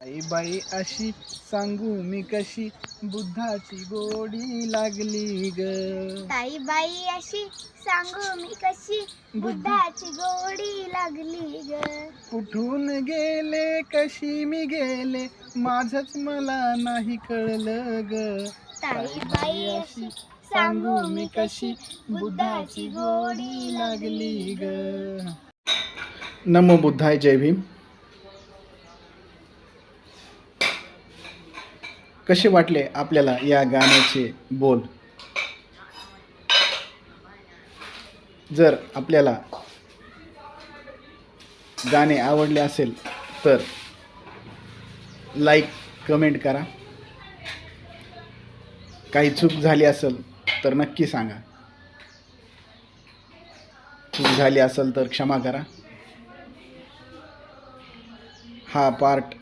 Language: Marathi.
आई बाई अशी सांगू मी कशी बुद्धाची गोडी लागली ग. ताई बाई अशी सांगू मी कशी बुद्धाची गोडी लागली ग. कुठून गेले कशी मी गेले माझंच मला नाही कळलं ग. ताई बाई अशी सांगू मी कशी बुद्धाची गोडी लागली ग. नमो बुद्धाय. जय भीम. कसे वाटले आपल्याला या गाण्याचे बोल? जर आपल्याला गाणे आवडले असेल तर लाईक कमेंट करा. काही चूक झाली असेल तर नक्की सांगा. चूक झाली असेल तर क्षमा करा. हा पार्ट